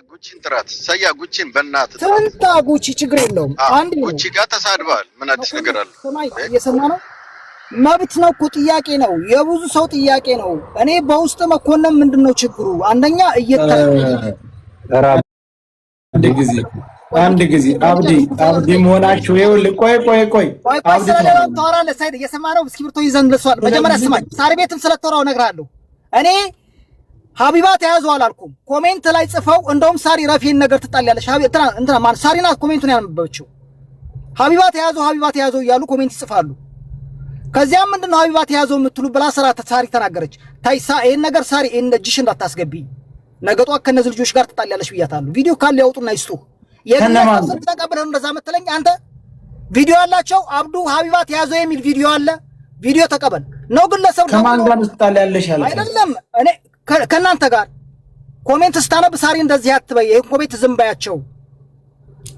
ጉቺን ጥራት ሰያ ጉቺን በእናት ተንታ ጉቺ ችግር የለውም። አንድ ጉቺ ጋር ተሳድባል። ምን አዲስ ነገር አለ? እየሰማ ነው። መብት ነው እኮ ጥያቄ ነው፣ የብዙ ሰው ጥያቄ ነው። እኔ በውስጥ መኮንን ምንድነው ችግሩ? አንደኛ አንድ ጊዜ አብዲ መሆናችሁ ይኸውልህ፣ ቆይ አብዲ ታወራለህ። ሳይድ እየሰማ ነው። እስክሪብቶ ይዘን ለሷል። መጀመሪያ ስማኝ፣ ሳር ቤትም ስለተወራው እነግርሃለሁ። እኔ ሀቢባ ተያዘው አላልኩም። ኮሜንት ላይ ጽፈው እንደውም ሳሪ ረፊን ነገር ትጣላለሽ እንትና ማለት ሳሪና ኮሜንቱን ያነበበችው ሀቢባ ተያዘው እያሉ ኮሜንት ይጽፋሉ። ከዚያም ምንድነው ሀቢባ ተያዘው የምትሉ ብላ ሳሪ ተናገረች። ታይሳ ይሄን ነገር ሳሪ እጅሽ እንዳታስገቢ ነገጧ ከነዚህ ልጆች ጋር ትጣላለሽ ብያታለሁ። ቪዲዮ ካለ ያውጡና ይስጡ። የለማን ተቀበለው እንደዛ መተለኝ አንተ ቪዲዮ አላቸው። አብዱ ሀቢባ ተያዘው የሚል ቪዲዮ አለ። ቪዲዮ ተቀበል ነው ግለሰብ ከማን ጋር ትጣላለሽ ያለ አይደለም። እኔ ከናንተ ጋር ኮሜንት ስታነብ ሳሪ እንደዚህ አትበይ፣ ይሄን ኮሜንት ዝም ባያቸው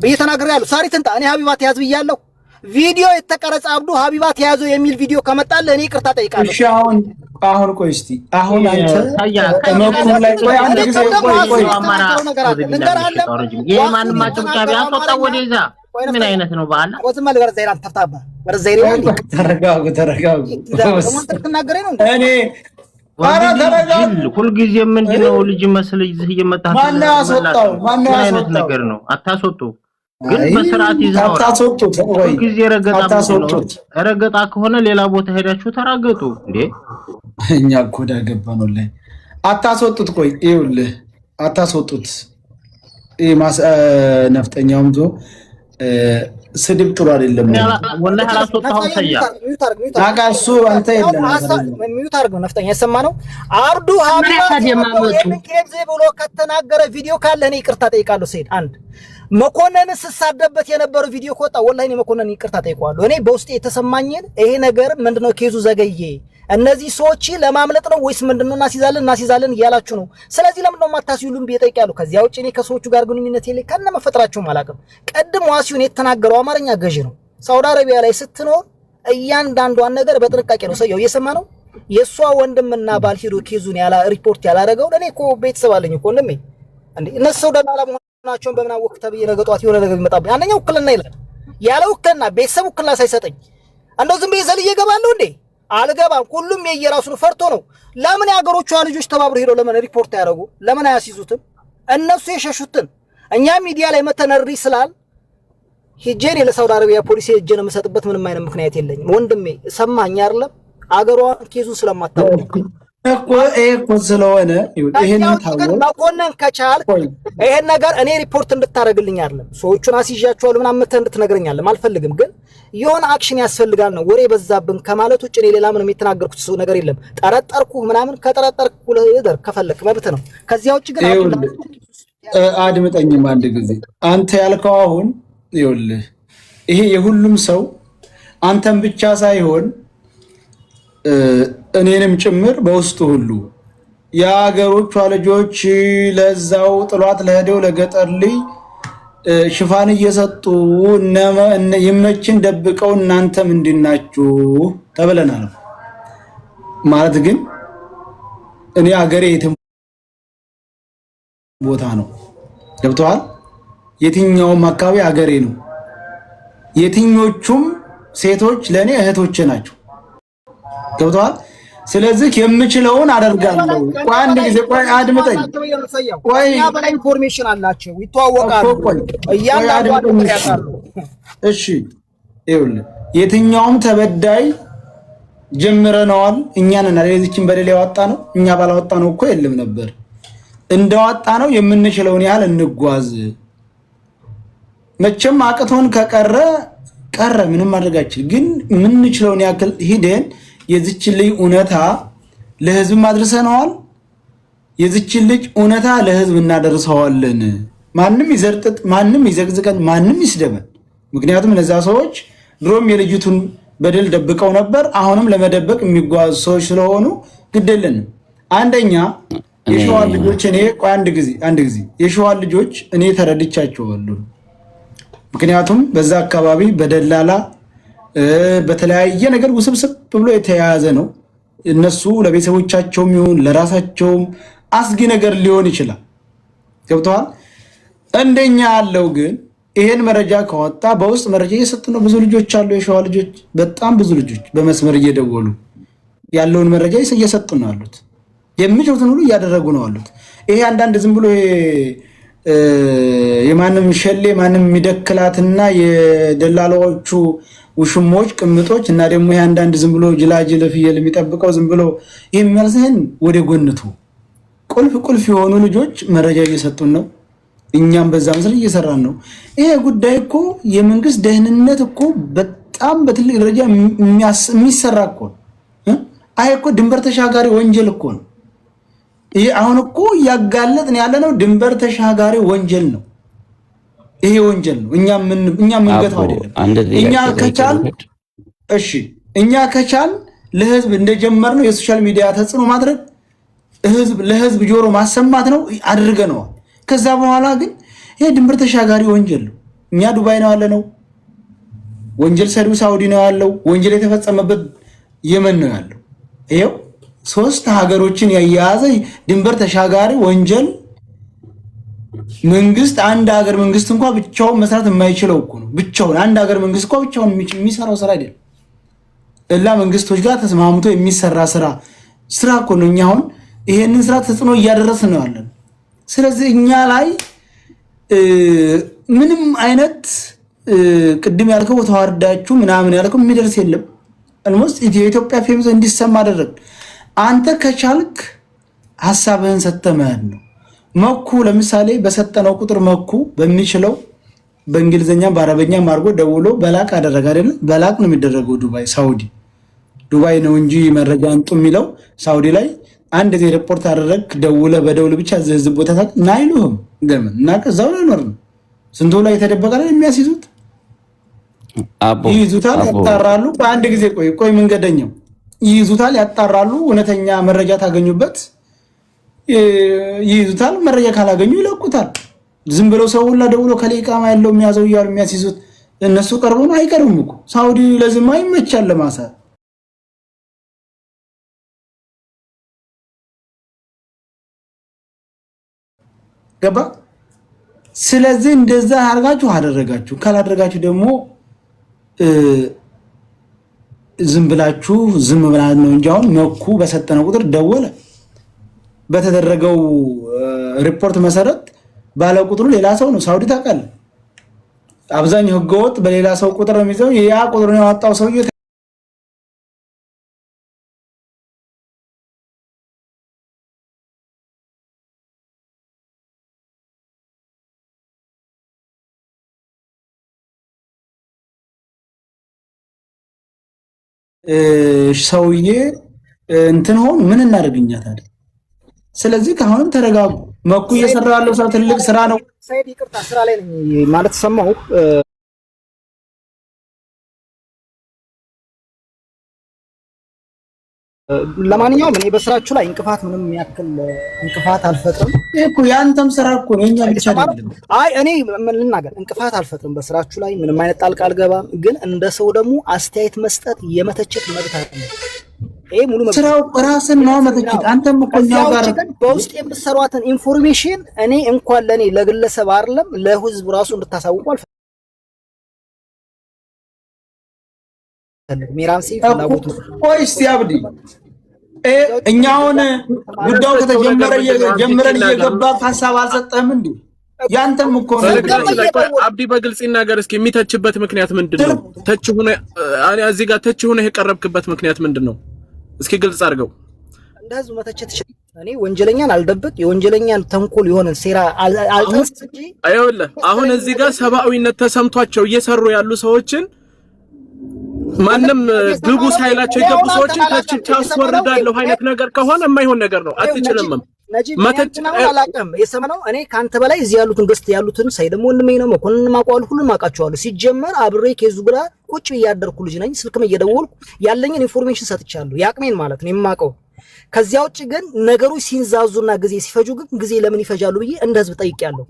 በየተናገራለሁ። ሳሪ ትንጣ እኔ ሀቢባ ተያዝ ብያለሁ። ቪዲዮ የተቀረጸ አብዱ ሀቢባ ተያዘው የሚል ቪዲዮ ከመጣለ እኔ ይቅርታ ጠይቃለሁ። እሺ አሁን ቆይ እስቲ አሁን አንተ ከመኩም ላይ ቆይ አንድ ጊዜ ቆይ የማንም ማጭብጫቢ አስወጣው ወደዛ ምን አይነት ነው ባላ ወዝማ ለበር ዘይራን ተፍታባ ወር ዘይሬ ተረጋጉ እኔ ሁሉ ጊዜ ምንድነው ልጅ መስል ይዝህ እየመጣህ ማን አይነት ነገር ነው? አታስወጡ ግን በስርዓት ይዘው አታስወጡት። ሁሉ ጊዜ ረገጣ ከሆነ ሌላ ቦታ ሄዳችሁ ተራገጡ እንዴ። እኛ እኮ ዳገባ ነው ላይ አታስወጡት። ቆይ ይኸውልህ አታስወጡት። ነፍጠኛውም ዞ ስድብ ጥሩ አይደለም። ወላሂ አላስወጣው ሰያ ታቃሱ አንተ የለም ሚዩት አርገው ነፍጠኛ የሰማ ነው። አብዱ ሀቢባ የምንከብዘ ብሎ ከተናገረ ቪዲዮ ካለ እኔ ይቅርታ ጠይቃለሁ። ሰይድ አንድ መኮንን ስሳደበት የነበረው ቪዲዮ ከወጣ ወላሂ እኔ መኮንን ይቅርታ ጠይቀዋለሁ። እኔ በውስጤ የተሰማኝን ይሄ ነገር ምንድነው ኬዙ ዘገየ እነዚህ ሰዎች ለማምለጥ ነው ወይስ ምንድነው? እናሲዛለን እያላችሁ ነው። ስለዚህ ለምን ነው ማታሲሉም ቢጠይቃሉ። ከዚያ ውጪ እኔ ከሰዎቹ ጋር ግንኙነት የለኝ ከነ መፈጠራቸው አላውቅም። ቀድሞ ዋሲውን የተናገረው አማርኛ ገዥ ነው። ሳውዲ አረቢያ ላይ ስትኖር እያንዳንዷን ነገር በጥንቃቄ ነው ሰየው እየሰማ ነው። የሷ ወንድምና ባል ሄዶ ኬዙን ያላ ሪፖርት ያላረገው ለኔ እኮ ቤተሰብ አለኝ እኮ እንደምን እንዴ እነሱ ደላላ መሆናቸውን በመና ወቅት ተብዬ ነገጧት የሆነ ነገር ይመጣብኝ። አንደኛው ውክልና ይላል ያለው ውክልና ቤተሰብ ውክልና ሳይሰጠኝ እንደው ዝም ብዬ ዘልዬ እገባለሁ እንዴ? አልገባም። ሁሉም የየራሱን ፈርቶ ነው። ለምን ያገሮቹ ልጆች ተባብሮ ሄዶ ለምን ሪፖርት ያደርጉ? ለምን አያሲዙትም? እነሱ የሸሹትን እኛ ሚዲያ ላይ መተነሪ ስላል ሂጄን ለሳውዲ አረቢያ ፖሊስ ሄጄን የምሰጥበት ምንም አይነት ምክንያት የለኝም። ወንድሜ ሰማኝ አይደለም አገሯን ኬዙን ስለማታውቅ እኮ ስለሆነ ይሄን ታውቆ መኮንን ከቻል ይሄን ነገር እኔ ሪፖርት እንድታረግልኝ አይደለም ሰዎቹን አስይዣቸዋል ምናምን መተህ እንድትነግረኛለህ አልፈልግም። ግን የሆነ አክሽን ያስፈልጋል ነው። ወሬ በዛብን ከማለት ውጭ ሌላ ምንም የተናገርኩት ነገር የለም። ጠረጠርኩ ምናምን ከጠረጠርኩ ለይደር ከፈለክ መብት ነው። ከዚያ ውጭ ግን አድምጠኝም አንድ ጊዜ አንተ ያልከው አሁን ይኸውልህ ይሄ የሁሉም ሰው አንተም ብቻ ሳይሆን እኔንም ጭምር በውስጡ ሁሉ የአገሮቿ ልጆች ለዛው ጥሏት ለሄደው ለገጠር ልጅ ሽፋን እየሰጡ ይመችን ደብቀው እናንተ ምንድናችሁ ተብለናል። ማለት ግን እኔ አገሬ የትም ቦታ ነው ገብተዋል። የትኛውም አካባቢ አገሬ ነው። የትኞቹም ሴቶች ለኔ እህቶቼ ናቸው ገብተዋል። ስለዚህ የምችለውን አደርጋለሁ። ቆይ አንድ ጊዜ ቆይ አድምጠኝ። ቆይ በላይ ኢንፎርሜሽን አላቸው ይተዋወቃሉ እያንዳንዱ ያጣሉ። እሺ ይኸውልህ የትኛውም ተበዳይ ጀምረናል እኛን እና ለዚህችን በደል ያወጣ ነው። እኛ ባላወጣ ነው እኮ የለም ነበር። እንደወጣ ነው የምንችለውን ያህል እንጓዝ። መቼም አቅቶን ከቀረ ምንም ማድረጋችን ግን የምንችለውን ያክል ሂደን የዚችን ልጅ እውነታ ለህዝብ ማድረሰናል። የዚችን ልጅ እውነታ ለህዝብ እናደርሰዋለን። ማንም ይዘርጥጥ፣ ማንም ይዘግዝቀን፣ ማንም ይስደበን። ምክንያቱም እነዛ ሰዎች ድሮም የልጅቱን በደል ደብቀው ነበር። አሁንም ለመደበቅ የሚጓዙ ሰዎች ስለሆኑ ግደለንም። አንደኛ የሸዋል ልጆች እኔ ቆይ አንድ ጊዜ የሸዋል ልጆች እኔ ተረድቻቸዋለሁ። ምክንያቱም በዛ አካባቢ በደላላ በተለያየ ነገር ውስብስብ ብሎ የተያያዘ ነው። እነሱ ለቤተሰቦቻቸውም ይሁን ለራሳቸውም አስጊ ነገር ሊሆን ይችላል። ገብተዋል። እንደኛ ያለው ግን ይሄን መረጃ ከወጣ በውስጥ መረጃ እየሰጡ ነው። ብዙ ልጆች አሉ፣ የሸዋ ልጆች፣ በጣም ብዙ ልጆች በመስመር እየደወሉ ያለውን መረጃ እየሰጡ ነው ያሉት። የሚችሉትን ሁሉ እያደረጉ ነው ያሉት። ይሄ አንዳንድ ዝም ብሎ የማንም ሸሌ ማንም የሚደክላትና የደላላዎቹ ውሽሞች ቅምጦች እና ደግሞ ይሄ አንዳንድ ዝም ብሎ ጅላጅል ፍየል የሚጠብቀው ዝም ብሎ የሚያልዝህን ወደ ጎንቱ ቁልፍ የሆኑ ልጆች መረጃ እየሰጡን ነው። እኛም በዛ መሰረት እየሰራን ነው። ይሄ ጉዳይ እኮ የመንግስት ደህንነት እኮ በጣም በትልቅ ደረጃ የሚሰራ እኮ ነው። አይ እኮ ድንበር ተሻጋሪ ወንጀል እኮ ነው። ይሄ አሁን እኮ እያጋለጥን ያለ ነው ድንበር ተሻጋሪ ወንጀል ነው። ይሄ ወንጀል ነው። እኛ ምንገታው አይደለም። እኛ ከቻል ለህዝብ እንደጀመርነው የሶሻል ሚዲያ ተጽዕኖ ማድረግ ለህዝብ ጆሮ ማሰማት ነው አድርገነዋል። ከዛ በኋላ ግን ይሄ ድንበር ተሻጋሪ ወንጀል ነው። እኛ ዱባይ ነው ያለነው፣ ወንጀል ሰሪው ሳውዲ ነው ያለው፣ ወንጀል የተፈጸመበት የመን ነው ያለው። ይሄው 3 ሀገሮችን የያዘ ድንበር ተሻጋሪ ወንጀል መንግስት አንድ ሀገር መንግስት እንኳን ብቻውን መስራት የማይችለው እኮ ነው። ብቻውን አንድ ሀገር መንግስት እንኳን ብቻውን የሚሰራው ስራ አይደለም። እላ መንግስቶች ጋር ተስማምቶ የሚሰራ ስራ እኮ ነው። እኛ አሁን ይሄንን ስራ ተጽዕኖ እያደረስን ነው ያለን። ስለዚህ እኛ ላይ ምንም አይነት ቅድም ያልከው ተዋርዳችሁ ምናምን ያልከው የሚደርስ የለም። almost የኢትዮጵያ ፌምስ እንዲሰማ አደረግ። አንተ ከቻልክ ሐሳብህን ሰተመህን ነው። መኩ ለምሳሌ በሰጠነው ቁጥር መኩ በሚችለው በእንግሊዘኛም በአረበኛም አድርጎ ደውሎ በላቅ አደረገ አይደል? በላቅ ነው የሚደረገው። ዱባይ ነው እንጂ መረጃ አንጡ የሚለው ሳውዲ ላይ አንድ ጊዜ ሪፖርት አደረግ ደውለ በደውል ብቻ ህዝብ ቦታ ታቅ ናይሉህም ገመን እና ከዛው ላይ ነው ስንቱ ላይ የተደበቀ ላይ የሚያስይዙት ይይዙታል፣ ያጣራሉ። በአንድ ጊዜ ቆይ መንገደኛው ይይዙታል፣ ያጣራሉ። እውነተኛ መረጃ ታገኙበት ይይዙታል። መረጃ ካላገኙ ይለቁታል። ዝም ብለው ሰው ሁላ ደውሎ ከሌቃማ ያለው የሚያዘው ይያሉ የሚያስይዙት እነሱ ቀርበው ነው አይቀርም እኮ ሳውዲ ለዝማ ይመቻል ለማሳር ገባ። ስለዚህ እንደዛ አደረጋችሁ ካላደረጋችሁ ደግሞ ዝም ብላችሁ ዝም ብላን ነው እንጂ አሁን መኩ በሰጠነው ቁጥር ደወለ። በተደረገው ሪፖርት መሰረት ባለ ቁጥሩ ሌላ ሰው ነው። ሳውዲ ታውቃለህ፣ አብዛኛው ህገወጥ በሌላ ሰው ቁጥር ነው የሚይዘው። ያ ቁጥሩን ያወጣው ሰውዬ ሰውዬ እንትን ሆን ምን እናደርግኛታለን? ስለዚህ ከአሁንም ተረጋጉ። መኩ እየሰራ ያለው ስራ ትልቅ ስራ ነው። ሰይድ ይቅርታ ስራ ላይ ነኝ ማለት ሰማሁ። ለማንኛውም እኔ በስራችሁ ላይ ምንም ያክል እንቅፋት አልፈጥርም እኮ። ያንተም ስራ እኮ ነው፣ የኛ ብቻ አይደለም። አይ እኔ ምን ልናገር፣ እንቅፋት አልፈጥርም በስራችሁ ላይ ምንም አይነት ጣልቃ አልገባም። ግን እንደ ሰው ደግሞ አስተያየት መስጠት የመተቸት መብት አለ። ይሄ ሙሉ መብት ስራው ራስን ነው መተቸት። አንተም እኮ ነው ጋር በውስጥ የምትሰሯትን ኢንፎርሜሽን እኔ እንኳን ለኔ ለግለሰብ አይደለም ለህዝብ ራሱ እንድታሳውቁ አልፈልግም። ሚራንሲ ፍላጎቱ ወይስ ያብዲ እኛውን ጉዳዩ ከተጀመረ ጀምረን እየገባ ሐሳብ አልሰጠህም እንዴ? ያንተም እኮ አብዲ በግልጽ ይናገር እስኪ። የሚተችበት ምክንያት ምንድነው? ተች ሆነ እዚህ ጋር ተች ሆነ የቀረብክበት ምክንያት ምንድነው? እስኪ ግልጽ አድርገው። እንደ ህዝብ መተቸት ይችላል። እኔ ወንጀለኛን አልደብቅ፣ የወንጀለኛን ተንኮል የሆነ ሴራ አልጠንስ እንጂ አይወለ አሁን እዚህ ጋር ሰብአዊነት ተሰምቷቸው እየሰሩ ያሉ ሰዎችን ማንም ግቡ ሳይላቸው የገቡ ሰዎችን ተችቻ አስወርዳለሁ አይነት ነገር ከሆነ የማይሆን ነገር ነው። አትችልም መተችና አላቀም የሰማነው እኔ ካንተ በላይ እዚህ ያሉትን ገስት ያሉትን ሳይደም ወንድሜ ነው መኮንን ማቋል ሁሉን ማቃቸዋለሁ። ሲጀመር አብሬ ከዙ ግራ ቁጭ እያደርኩ ልጅ ነኝ። ስልክም እየደወልኩ ያለኝን ኢንፎርሜሽን ሰጥቻለሁ፣ ያቅሜን ማለት ነው የማቀው። ከዚያ ውጭ ግን ነገሮች ሲንዛዙና ጊዜ ሲፈጁ ግን ጊዜ ለምን ይፈጃሉ ብዬ እንደ ህዝብ ጠይቄያለሁ።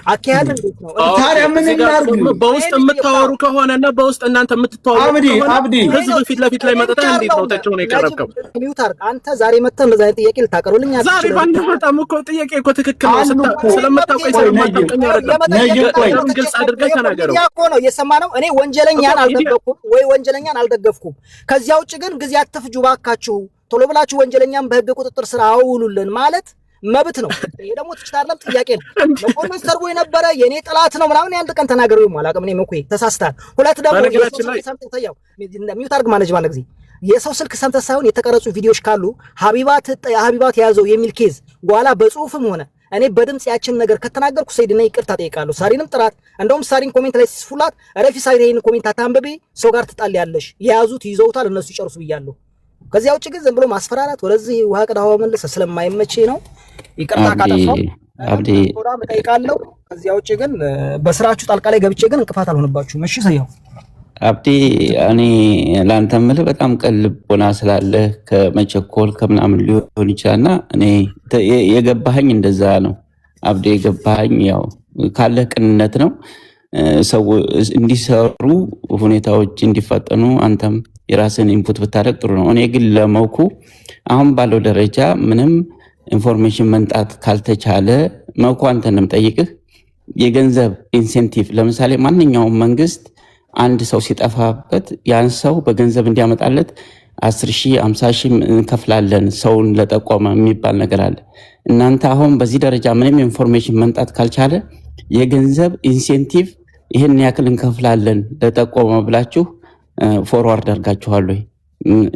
አካሄድ እንዴት ነው? ታዲያ ምን እናድርግ? በውስጥ የምታወሩ ከሆነና በውስጥ እናንተ የምትተዋወሩ አብዲ ህዝብ ፊት ለፊት ላይ መጥተህ እንዴት ነው ተጨው ነው የቀረብከው? ሚውታር አንተ ዛሬ መጥተህ እንደዛ አይነት ጥያቄ ልታቀርብልኝ አትችልም። ዛሬ ባንተ በጣም እኮ ጥያቄ እኮ ትክክል ነው። ስለምታውቀኝ ስለማታውቀኝ አይደለም። ግልጽ አድርገህ ተናገረው። ያ እኮ ነው የሰማነው። እኔ ወንጀለኛን አልደገፍኩም ወይ ወንጀለኛን አልደገፍኩም። ከዚያ ውጭ ግን ጊዜ አትፍጁ ባካችሁ፣ ቶሎ ብላችሁ ወንጀለኛን በህግ ቁጥጥር ስር አውሉልን ማለት መብት ነው። ይሄ ደግሞ ትችታለም ጥያቄ ነው። መኮንን ሰርቦ የነበረ የኔ ጥላት ነው ምናምን አንድ ቀን ተናገረው ማላቀም እኔ መኩይ ተሳስታል። ሁለት ደግሞ ሰምተው ሚውት አድርግ ማነጅ ባለ ጊዜ የሰው ስልክ ሰምተህ ሳይሆን የተቀረጹ ቪዲዮዎች ካሉ ሀቢባት ያዘው የሚል ኬዝ በኋላ በጽሁፍም ሆነ እኔ በድምጽ ያችን ነገር ከተናገርኩ ሰይድና ይቅርታ ጠይቃለሁ። ሳሪንም ጥራት እንደውም ሳሪን ኮሜንት ላይ ሲስፉላት ረፊ ሳሪን ኮሜንት አታንብቤ ሰው ጋር ትጣልያለሽ፣ የያዙት ይዘውታል እነሱ ይጨርሱ ብያለሁ። ከዚያ ውጭ ግን ዝም ብሎ ማስፈራራት ወደዚህ ውሃ ቀዳው መለሰ ስለማይመቼ ነው። ይቅርታ ካጠፋው አብዲ ጠይቃለሁ። ከዚያ ውጭ ግን በስራችሁ ጣልቃ ላይ ገብቼ ግን እንቅፋት አልሆነባችሁም። እሺ ሰያው አብዲ እኔ ላንተ ምልህ በጣም ቀልቦና ስላለ ከመቸኮል ከምናምን ሊሆን ይችላልና እኔ የገባኸኝ እንደዛ ነው አብዲ የገባኸኝ ያው ካለ ቅንነት ነው። ሰው እንዲሰሩ ሁኔታዎች እንዲፈጠኑ አንተም የራስን ኢንፑት ብታደርግ ጥሩ ነው። እኔ ግን ለመውኩ አሁን ባለው ደረጃ ምንም ኢንፎርሜሽን መንጣት ካልተቻለ መውኩ አንተንም ጠይቅህ የገንዘብ ኢንሴንቲቭ ለምሳሌ ማንኛውም መንግስት አንድ ሰው ሲጠፋበት ያን ሰው በገንዘብ እንዲያመጣለት 10,000 50,000 እንከፍላለን ሰውን ለጠቆመ የሚባል ነገር አለ። እናንተ አሁን በዚህ ደረጃ ምንም ኢንፎርሜሽን መንጣት ካልቻለ የገንዘብ ኢንሴንቲቭ ይሄን ያክል እንከፍላለን ለጠቆመ ብላችሁ ፎርዋርድ አድርጋችኋል ወይ?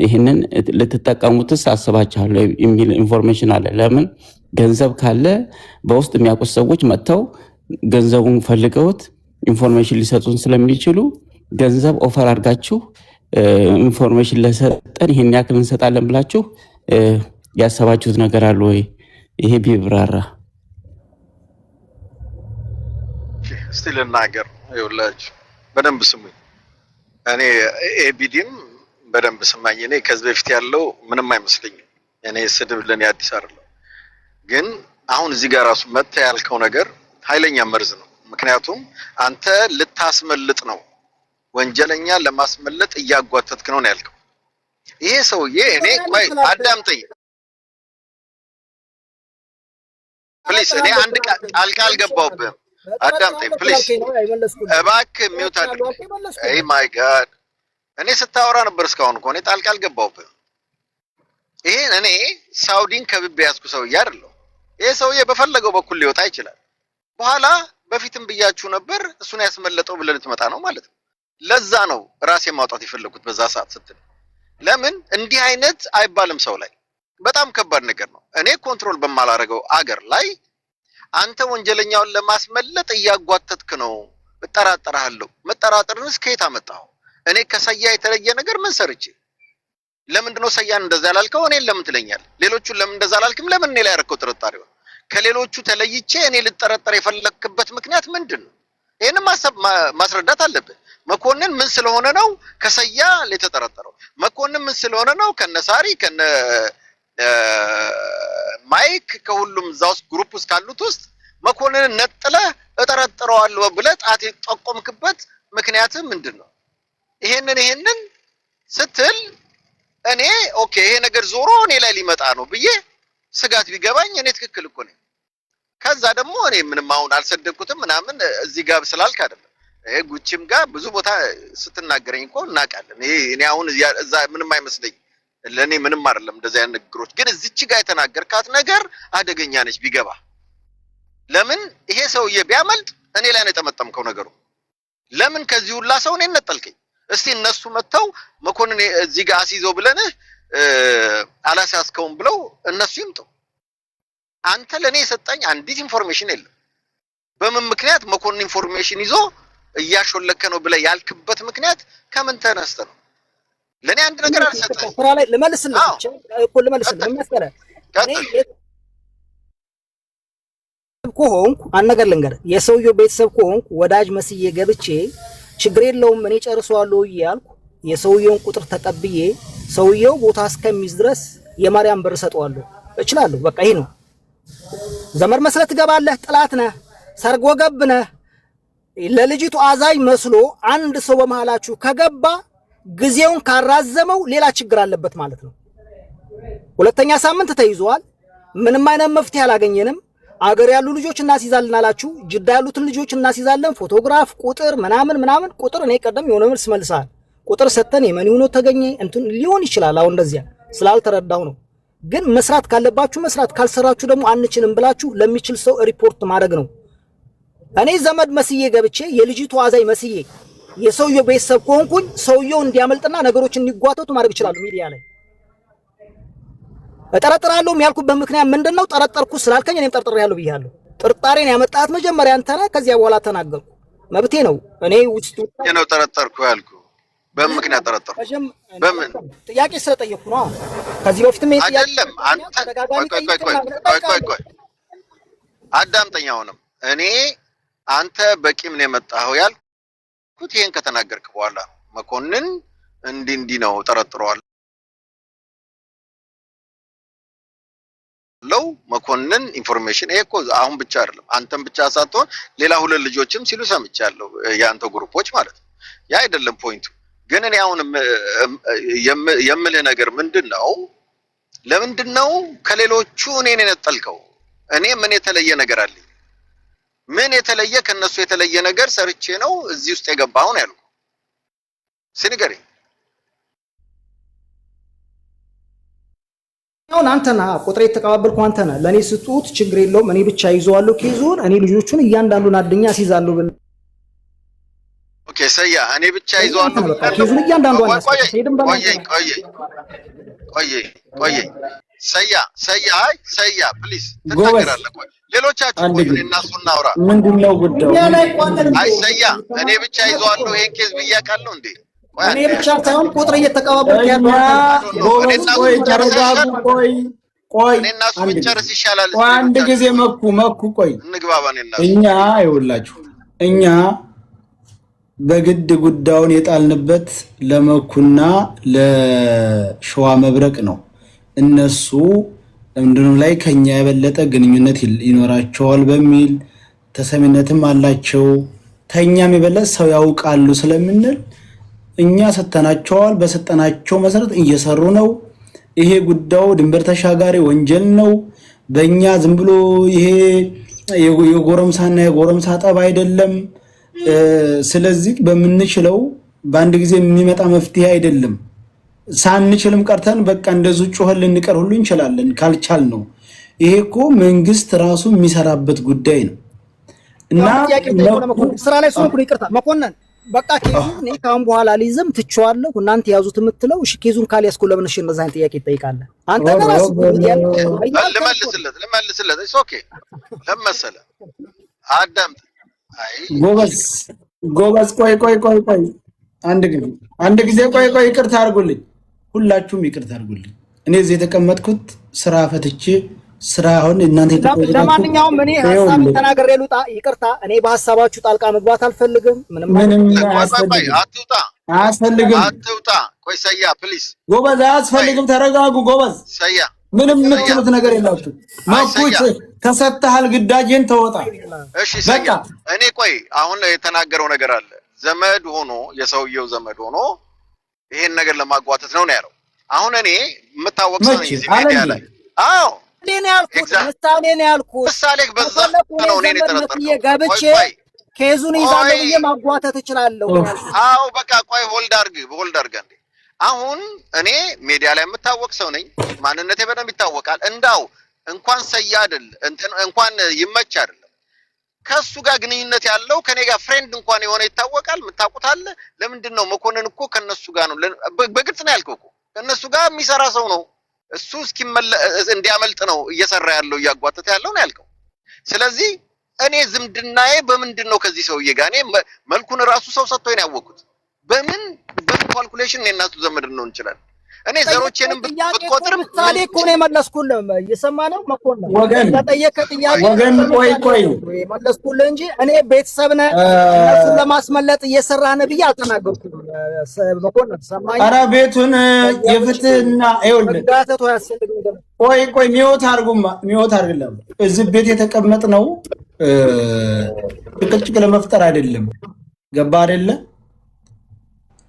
ይሄንን ልትጠቀሙትስ አስባችኋል የሚል ኢንፎርሜሽን አለ። ለምን ገንዘብ ካለ በውስጥ የሚያውቁት ሰዎች መጥተው ገንዘቡን ፈልገውት ኢንፎርሜሽን ሊሰጡን ስለሚችሉ ገንዘብ ኦፈር አድርጋችሁ ኢንፎርሜሽን ለሰጠን ይሄን ያክል እንሰጣለን ብላችሁ ያሰባችሁት ነገር አለ ወይ? ይሄ ቢብራራ እስቲ ልናገር። ይኸውላችሁ በደንብ ስሙኝ። እኔ ኤቢዲም በደንብ ስማኝ። እኔ ከዚህ በፊት ያለው ምንም አይመስለኝም። እኔ ስድብ ለኔ አዲስ አይደለም። ግን አሁን እዚህ ጋር ራሱ መጥተህ ያልከው ነገር ኃይለኛ መርዝ ነው። ምክንያቱም አንተ ልታስመልጥ ነው፣ ወንጀለኛ ለማስመለጥ እያጓተትክ ነው ያልከው። ይሄ ሰውዬ እኔ ቆይ አዳምጠኝ ፕሊስ። እኔ አንድ ቃል አልገባሁብህም። አዳምጠኝ ፕሊስ እባክህ። ሚውት አድርግ። አይ ማይ ጋድ እኔ ስታወራ ነበር እስካሁን እኮ እኔ ጣልቃ አልገባሁብህም። ይሄን እኔ ሳውዲን ከብቤ ያዝኩ ሰውዬ አይደለሁ። ይሄ ሰውዬ በፈለገው በኩል ሊወጣ ይችላል። በኋላ በፊትም ብያችሁ ነበር እሱን ያስመለጠው ብለን ትመጣ ነው ማለት ነው። ለዛ ነው ራሴ ማውጣት የፈለኩት በዛ ሰዓት ስትል። ለምን እንዲህ አይነት አይባልም ሰው ላይ በጣም ከባድ ነገር ነው። እኔ ኮንትሮል በማላረገው አገር ላይ አንተ ወንጀለኛውን ለማስመለጥ እያጓተትክ ነው። እጠራጠራለሁ። መጠራጠርንስ ከየት አመጣኸው? እኔ ከሰያ የተለየ ነገር ምን ሰርቼ? ለምንድነው ሰያን እንደዛ ያላልከው? እኔን ለምን ትለኛለህ? ሌሎቹን ለምን እንደዛ አላልክም? ለምን እኔ ላይ ያረከው ጥርጣሬው? ከሌሎቹ ተለይቼ እኔ ልጠረጠር የፈለክበት ምክንያት ምንድነው? ይሄን ማስረዳት አለብህ። መኮንን ምን ስለሆነ ነው ከሰያ ለተጠረጠረው? መኮንን ምን ስለሆነ ነው ከነሳሪ ከነ ማይክ ከሁሉም ዛውስ ግሩፕ ውስጥ ካሉት ውስጥ መኮንንን ነጥለህ እጠረጥረዋለሁ ብለህ ጣት ተጠቆምክበት ምክንያት ምንድነው? ይሄንን ስትል እኔ ኦኬ ይሄ ነገር ዞሮ እኔ ላይ ሊመጣ ነው ብዬ ስጋት ቢገባኝ እኔ ትክክል እኮ ነኝ። ከዛ ደግሞ እኔ ምንም አሁን አልሰደብኩትም ምናምን እዚህ ጋር ስላልክ አይደለም። ይሄ ጉቺም ጋር ብዙ ቦታ ስትናገረኝ እኮ እናውቃለን። እኔ አሁን እዛ ምንም አይመስለኝ ለኔ ምንም አይደለም እንደዛ ያን ንግግሮች። ግን እዚች ጋር የተናገርካት ነገር አደገኛ ነች ቢገባ። ለምን ይሄ ሰውዬ ቢያመልጥ እኔ ላይ ነው የተመጠምከው ነገሩ። ለምን ከዚህ ሁላ ሰው እኔን ነጠልከኝ? እስቲ እነሱ መተው መኮንን እዚህ ጋር አስይዘው ብለንህ አላሳስከውም ብለው እነሱ ይምጡ። አንተ ለኔ የሰጠኝ አንዲት ኢንፎርሜሽን የለም። በምን ምክንያት መኮንን ኢንፎርሜሽን ይዞ እያሾለከ ነው ብለህ ያልክበት ምክንያት ከምን ተነስተ ነው? ለኔ አንድ ነገር አልሰጠኝ። ስራ ላይ ልመልስልህ እኮ ልመልስልህ መሰለህ። እኔ ኮሆንኩ አንድ ነገር ልንገርህ። የሰውየው ቤተሰብ ኮሆንኩ ወዳጅ መስዬ ገብቼ ችግር የለውም እኔ ጨርሰዋለሁ እያልኩ የሰውየውን ቁጥር ተቀብዬ ሰውየው ቦታ እስከሚይዝ ድረስ የማርያም ብር ሰጠዋለሁ እችላለሁ። በቃ ይሄ ነው። ዘመድ መስለት ትገባለህ፣ ጥላት ነህ። ሰርጎ ገብነህ ለልጅቱ አዛኝ መስሎ አንድ ሰው በመሃላችሁ ከገባ ጊዜውን ካራዘመው ሌላ ችግር አለበት ማለት ነው። ሁለተኛ ሳምንት ተይዟል። ምንም አይነት መፍትሄ አላገኘንም። አገር ያሉ ልጆች እናስይዛለን አላችሁ። ጅዳ ያሉትን ልጆች እናስይዛለን፣ ፎቶግራፍ ቁጥር ምናምን ቁጥር እኔ ቀደም የሆነ መልስ መልሳል። ቁጥር ሰተን የመን ሆኖ ተገኘ እንትን ሊሆን ይችላል። አሁን እንደዚያ ስላልተረዳው ነው። ግን መስራት ካለባችሁ መስራት፣ ካልሰራችሁ ደግሞ አንችልም ብላችሁ ለሚችል ሰው ሪፖርት ማድረግ ነው። እኔ ዘመድ መስዬ ገብቼ የልጅቱ አዛኝ መስዬ የሰውየው ቤተሰብ ከሆንኩኝ ሰውየው እንዲያመልጥና ነገሮች እንዲጓተቱ ማድረግ ይችላል። ሚዲያ ላይ እጠረጥራለሁ ያልኩበት ምክንያት ምንድነው? ጠረጠርኩ ስላልከኝ እኔም ጠርጥሬያለሁ ብያለሁ። ጥርጣሬን ያመጣት መጀመሪያ አንተ ነህ። ከዚያ በኋላ ተናገርኩ፣ መብቴ ነው። እኔ ውስጥ ነው ጠረጠርኩ ያልኩ በምክንያት ጠረጠርኩ። በምን ጥያቄ ስለጠየቅኩ ነው። ከዚህ በፊትም ይሄ ጥያቄ አይደለም። አንተ ቆይ አዳምጠኝ። አሁንም እኔ አንተ በቂም ነው የመጣኸው ያልኩት ይሄን ከተናገርክ በኋላ መኮንን እንዲህ ነው ጠረጥረዋል ለው መኮንን ኢንፎርሜሽን ይሄ እኮ አሁን ብቻ አይደለም አንተም ብቻ ሳትሆን ሌላ ሁለት ልጆችም ሲሉ ሰምቻለሁ፣ የአንተ ግሩፖች ማለት ነው። ያ አይደለም ፖይንቱ። ግን እኔ አሁን የምልህ ነገር ምንድነው? ለምንድነው ከሌሎቹ እኔን የነጠልከው? እኔ ምን የተለየ ነገር አለኝ? ምን የተለየ ከነሱ የተለየ ነገር ሰርቼ ነው እዚህ ውስጥ የገባው ነው ያልኩ? ሲንገሪ አሁን አንተና ቁጥሬ የተቀባበልኩ አንተና ለኔ ስጡት ችግር የለውም። እኔ ብቻ ይዘዋለሁ ኬዙን። እኔ ልጆቹን እያንዳንዱን አድኛ ሲዛለሁ ብል ኦኬ ሰያ እኔ ብቻ ይዘዋለሁ ኬዙን እያንዳንዱን ቆይ ሰያ ፕሊዝ ትናገራለህ። ቆይ ሌሎቻችሁ ቆይ እኔና እሱ እናውራ። ምንድነው ጉዳዩ? አይ ሰያ እኔ ብቻ ይዘዋለሁ ይሄን ኬዝ ብያቃለሁ እንዴ? እኔ ብቻ ሳይሆን ቁጥር እየተቀባበልኩ ያለው እኔና እሱ ብንጨርስ ይሻላል። አንድ ጊዜ መኩ ቆይ እንግባባን። እኛ ይኸውላችሁ እኛ በግድ ጉዳዩን የጣልንበት ለመኩና ለሸዋ መብረቅ ነው። እነሱ ለምንድነው ላይ ከኛ የበለጠ ግንኙነት ይኖራቸዋል በሚል ተሰሚነትም አላቸው፣ ተኛም የበለጠ ሰው ያውቃሉ ስለምንል እኛ ሰተናቸዋል። በሰጠናቸው መሰረት እየሰሩ ነው። ይሄ ጉዳዩ ድንበር ተሻጋሪ ወንጀል ነው። በእኛ ዝም ብሎ ይሄ የጎረምሳና የጎረምሳ ጠብ አይደለም። ስለዚህ በምንችለው በአንድ ጊዜ የሚመጣ መፍትሄ አይደለም። ሳንችልም ቀርተን በቃ እንደዚህ ጮኸን ልንቀር ሁሉ እንችላለን ካልቻል ነው። ይሄ እኮ መንግስት ራሱ የሚሰራበት ጉዳይ ነው እና ስራ ላይ ሶንኩ ይቅርታ መኮንን በቃ ኬዙን እኔ ካሁን በኋላ ሊዝም ትቸዋለሁ። እናንተ ያዙት የምትለው እሺ፣ ኬዙን ካልያዝኩ ለምን እሺ እንደዛ አይነት ጥያቄ ይጠይቃለህ? አንተ ራስህ ልመልስለት ኢትስ ኦኬ ለመሰለ አዳምጥ። አይ ጎበዝ ቆይ አንድ ጊዜ ቆይ ይቅርታ አድርጉልኝ፣ ሁላችሁም ይቅርታ አድርጉልኝ። እኔ እዚህ የተቀመጥኩት ስራ ፈትቼ ስራ አሁን እናንተ ለማንኛውም እኔ ሐሳብ ተናገር ልውጣ። ይቅርታ እኔ በሐሳባችሁ ጣልቃ መግባት አልፈልግም። ምንም አትውጣ። ቆይ ሰያ ፕሊዝ ጎበዝ፣ አያስፈልግም። ተረጋጉ ጎበዝ። ሰያ ምንም የምትሉት ነገር የላችሁ። ማኩት ተሰጥተሃል፣ ግዳጅን ተወጣ። እሺ ሰያ እኔ ቆይ አሁን የተናገረው ነገር አለ። ዘመድ ሆኖ የሰውየው ዘመድ ሆኖ ይሄን ነገር ለማጓተት ነው ያለው። አሁን እኔ የምታወቅ ሰው ነኝ እዚህ ሚዲያ ላይ። አዎ እኔ ያልኩት ምሳሌ በዛ ነው እኔ ተረጠርኩት። ገብቼ ኬዙን ይዛለው የማጓተት እችላለሁ። አዎ በቃ ቆይ ሆልድ አድርግ እንዴ። አሁን እኔ ሚዲያ ላይ የምታወቅ ሰው ነኝ፣ ማንነቴ በደንብ ይታወቃል። እንዳው እንኳን ሰያ አይደል እንኳን ይመች አይደለም ከሱ ጋር ግንኙነት ያለው ከኔ ጋር ፍሬንድ እንኳን የሆነ ይታወቃል። የምታውቁታል። ለምንድነው መኮንን እኮ ከነሱ ጋር ነው፣ በግልጽ ነው ያልከው እኮ ከነሱ ጋር የሚሰራ ሰው ነው። እሱ እንዲያመልጥ ነው እየሰራ ያለው እያጓተተ ያለው ነው ያልከው። ስለዚህ እኔ ዝምድናዬ በምንድነው ከዚህ ሰውዬ ጋር? እኔ መልኩን ራሱ ሰው ሰጥቶኝ ነው ያወቅኩት። በምን ካልኩሌሽን እኔ እና እሱ ዘመድ ነው እንችላለን። እኔ ዘሮቼንም ብትቆጥር ምሳሌ እኮ ነው የመለስኩልህ። እየሰማነው መኮንን ተጠየቀ ጥያቄ ቆይ መለስኩልህ እንጂ እኔ ቤተሰብ ነህ እነሱን ለማስመለጥ እየሰራህ ነህ ብዬ አልተናገርኩም። መኮንን ሰማኝ። ኧረ ቤቱን የፍትህና ይኸውልህ ቆይ ሚወት አድርጉማ፣ ሚወት አድርግልህ። እዚህ ቤት የተቀመጥነው ጭቅጭቅ ለመፍጠር አይደለም። ገባ አይደለ?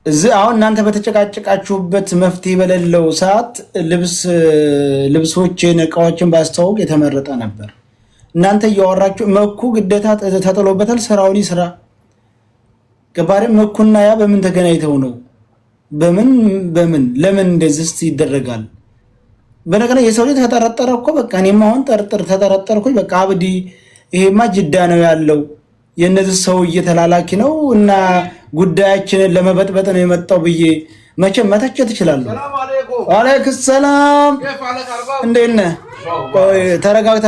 እዚህ አሁን እናንተ በተጨቃጨቃችሁበት መፍትሄ በሌለው ሰዓት ልብሶችን እቃዎችን ባስተዋወቅ የተመረጠ ነበር። እናንተ እያወራችሁ መኩ ግዴታ ተጥሎበታል፣ ስራውን ይስራ። ገባ አይደል? መኩና ያ በምን ተገናኝተው ነው? በምን ለምን እንደዚህ ይደረጋል? በነገር የሰው ልጅ ተጠረጠረ እኮ በቃ እኔም አሁን ተጠረጠርኩኝ። በቃ አብዲ ይሄማ ጅዳ ነው ያለው የነዚህ ሰው እየተላላኪ ነው እና ጉዳያችንን ለመበጥበጥ ነው የመጣው ብዬ መቼም መተቸት እችላለሁ። ወአለይኩም ሰላም እንዴት ነህ? ቆይ ተረጋግታ